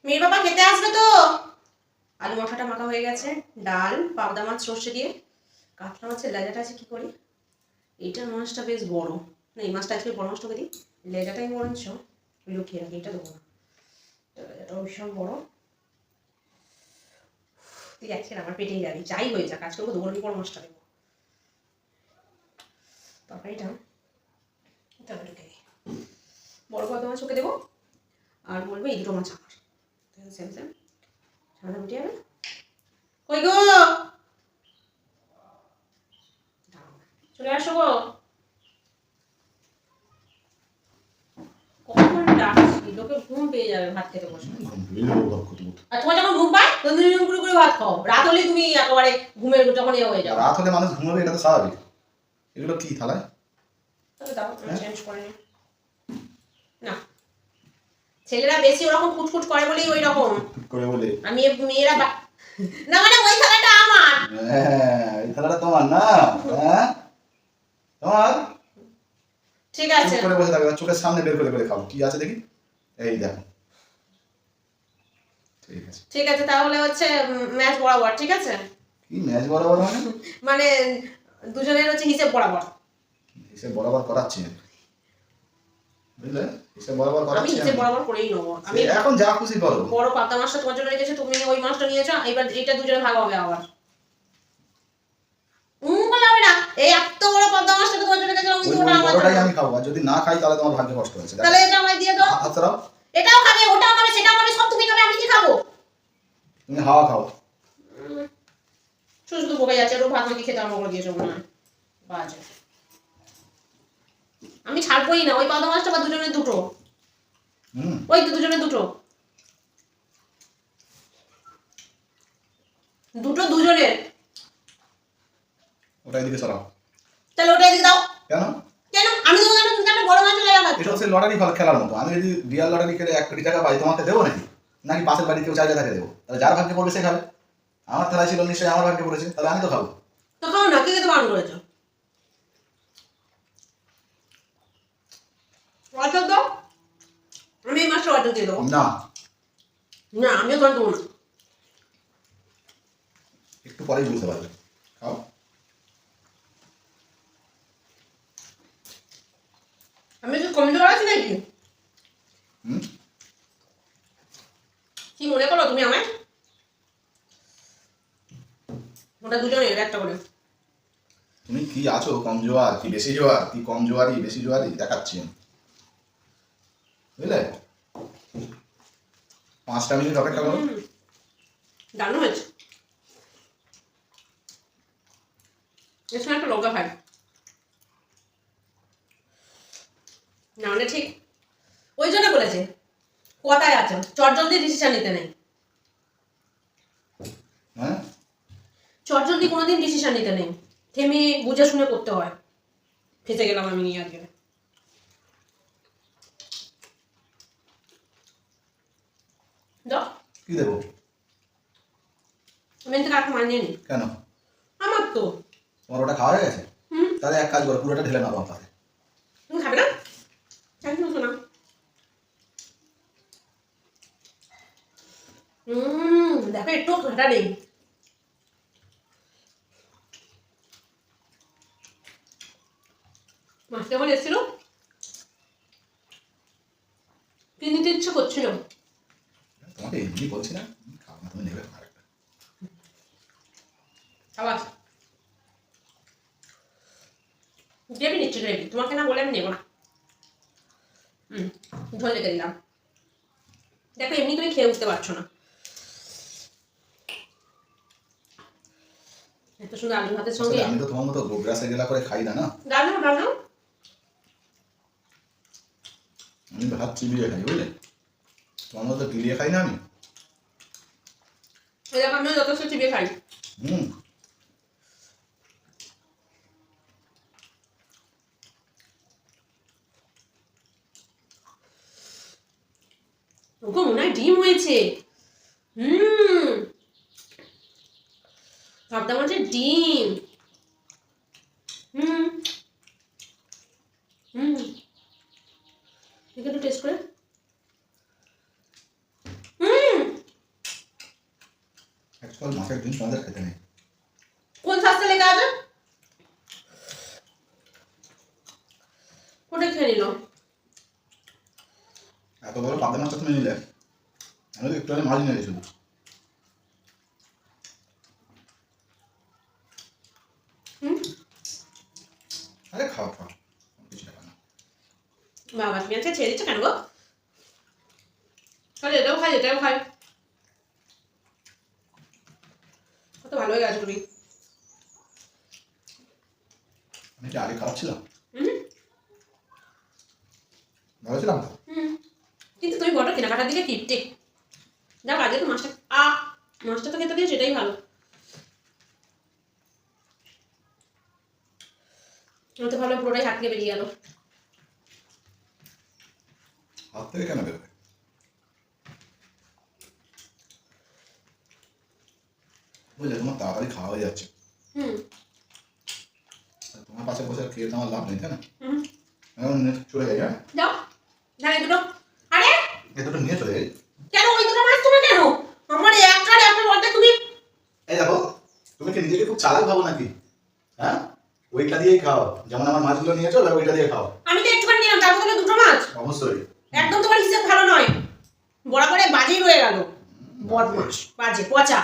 মেয়ের বাবা খেতে আসবে তো। আলু মাখাটা মাখা হয়ে গেছে, ডাল, পাবদা মাছ সর্ষে দিয়ে, কাতলা মাছের লেজাটা আছে কি করি, এইটা মাছটা বেশ বড়, না এই মাছটা আজকে বড় মাছটা দিই, লেজাটাই বরঞ্চ লুকিয়ে রাখি, এটা দেবো না, লেজাটাও ভীষণ বড়। তুই আজকে আমার পেটেই যাবি, যাই হয়ে যাক, আজকে দেবো বড় মাছটা দেবো। তরকারিটা তবে ঢুকে বড় পাবদা মাছ ওকে দেবো, আর বলবো এই দুটো মাছ আমার, সেম সেম সাদা মিটে যাবে। কই গো, চলে আসো গো, কখন ডাকছি, লোকে ঘুম পেয়ে যাবে ভাত খেতে বসে। আর তোমার যখন ঘুম পায় তখন তুমি করে ভাত খাও, রাত হলে তুমি একেবারে ঘুমের যখন ইয়ে হয়ে যাও। রাত হলে মানুষ ঘুমাবে, এটা তো স্বাভাবিক। এগুলো কি থালায়? তাহলে দাও চেঞ্জ করে নি না, ছেলেরা বেশি ওরকম ফুটফুট করে বলেই ওই রকম করে বলে আমি মেয়েরা না মানে ওই থালাটা আমার, হ্যাঁ এই থালাটা তোমার না, হ্যাঁ তোমার। ঠিক আছে করে বসে থাকবে, চোখের সামনে বের করে খাও, কি আছে দেখি, এই দেখো। ঠিক আছে ঠিক আছে, তাহলে হচ্ছে ম্যাচ বরাবর, ঠিক আছে। কি ম্যাচ বরাবর মানে দুজনের হচ্ছে হিসেব বরাবর, হিসেব বরাবর করাচ্ছি, বুঝলে, হিসেব বরাবর আমি করাচ্ছি। হিসেব বরাবর করেই নেবো, আমি এখন যা খুশি করো। বড় পাবদা মাছটা তোমার জন্য রেখেছো, তুমি ওই মাছটা নিয়েছো, এবার এটা দুজনে ভাগ হবে আবার। বলা হবে না, এই এত বড় পাবদা মাছটা তোমার জন্য রেখেছো, আমি দুটোটা আমার বড়টাই জন্য। আমি খাবো, আর যদি না খাই তাহলে তোমার ভাগ্যে কষ্ট হয়েছে। তাহলে এটা আমায় দিয়ে দাও, আচ্ছা দাও, এটাও খাবে, ওটাও খাবে, সেটাও খাবে, সব তুমি খাবে, আমি কি খাবো? তুমি হাওয়া খাও। শুধু শুধু বকে যাচ্ছে, ওর ভাত নাকি খেতে আরম্ভ করে দিয়েছো মনে হয়, বাজে। আমি ছাড়বই না ওই পাবদা মাছটা, বা দুজনের দুটো, ওই তো দুজনের দুটো, দুটো দুজনের। ওটা এদিকে সরাও, তাহলে ওটা এদিকে দাও। কেন কেন আমি তো জানো তুমি কেন বড় মাছ লাগা খাচ্ছ? এটা হচ্ছে লটারি খেলার মতো। আমি যদি রিয়াল লটারি খেলে 1 কোটি টাকা পাই, তোমাকে দেবো নাকি? নাকি পাশের বাড়ি কেউ চাইলে তাকে দেবো? তাহলে যার ভাগ্যে পড়বে সে খাবে। আমার থালায় ছিল, নিশ্চয়ই আমার ভাগ্যে পড়েছে, তাহলে আমি তো খাবো। তো খাও না, কে খেতে বারণ করেছো? অর্ডার দাও, আমি এই মাছটা অর্ডার দিয়ে দেবো। না না আমিও তোমার দেবো না, একটু পরেই বুঝতে পারবে, খাও। আমি কি কমিয়ে দেওয়া আছে নাকি? কি মনে করো তুমি আমায়? ওটা দুজনের একটা করে। তুমি কি আছো, কম জোয়ার কি বেশি জোয়ার, কি কম জোয়ারি বেশি জোয়ারি দেখাচ্ছি, বুঝলে। 5টা মিনিট অপেক্ষা করো। দারুণ হয়েছে, এর সঙ্গে একটা লঙ্কা খাই, না মানে ঠিক ওই জন্য বলেছে কথায় আছে, চটজলদি ডিসিশন নিতে নেই, হ্যাঁ চটজলদি কোনোদিন ডিসিশন নিতে নেই, থেমে বুঝে শুনে করতে হয়। ফেসে গেলাম আমি নিয়ে আজকে। দাও কি দেবো? আমি থেকে আর মানিয়ে নি, কেন? আমার তো। তোমার ওটা খাওয়া হয়ে গেছে? তাহলে এক কাজ করো, পুরোটা ঢেলে নাও পাতে। তুমি খাবে না? একদম শোনা, দেখো একটু কাঁটা নেই, মাছটা আমার এসেছিল, কি নিতে ইচ্ছে করছিল, তোমাকে এমনি বলছি না, খাও না, তুমি নেবে আরেকটা। আবার গ্রেভি নিচ্ছে, গ্রেভি তোমাকে না বলে আমি নেবো না। ঝোল রেখে দিলাম, দেখো এমনি তুমি খেয়ে বুঝতে পারছো না, এত সুন্দর আলু ভাতের সঙ্গে। আমি তো তোমার মতো গোগ্রাসে গেলা করে খাই না, না দারুণ দারুণ, আমি ভাত চিবিয়ে খাই, বুঝলে। তোমার মতো গিলিয়ে খাই না আমি। এই দেখো আমিও যথেষ্ট চিবিয়ে খাই। ওগো মনে হয় ডিম হয়েছে, পাবদা মাছের ডিম, একটু টেস্ট করে, আজকাল মাছের ডিম তোমাদের খেতে নেই। কোন শাস্ত্রে লেখা আছে? ওটা খেয়ে নিল। এত বড় পাবদা মাছটা তুমি নিলে, আমি তো একটু আগে মাছ নিয়ে গেছিল। আরে খাও খাও, কিছু ব্যাপার না। বাবা তুমি আজকে ছেড়ে দিচ্ছ কেন গো? তাহলে এটাও খাই, এটাও খাই। কত ভালো হয়ে গেছো তুমি। আমি কি আগে খারাপ ছিলাম? হুম ভালো ছিলাম তো? হুম। কিন্তু তুমি বড় কেনাকাটার দিকে কিপটে। যাও আজকে তো মাছটা মাছটা তো খেতে দিয়ে সেটাই ভালো। আমার তো ভালো পুরোটাই হাত থেকে বেরিয়ে গেল। হাত থেকে কেন বেরোবে? বুঝলে তোমার তাড়াতাড়ি খাওয়া হয়ে যাচ্ছে, হুম আর তোমার পাশে বসে আর খেয়ে তো আমার লাভ নেই, তাই না? হুম। এখন চলে যাই। হ্যাঁ, যাও ধারে দুটো। আরে এ দুটো নিয়ে চলে যাই। কেন ওই দুটো মাছ তুমি কেন? আমার একটা আর একটা বলতে তুমি। এই দেখো, তুমি কি নিজেকে খুব চালাক ভাবো নাকি? হ্যাঁ, ওইটা দিয়েই খাও, যেমন আমার মাছগুলো নিয়েছো ওইটা দিয়ে খাও। আমি তো একটুখানি নিলাম, তার বদলে দুটো মাছ। অবশ্যই। একদম তোমার হিসেব ভালো নয়, বরাবরে বাজেই রয়ে গেল। বদমাস, বাজে, পচা।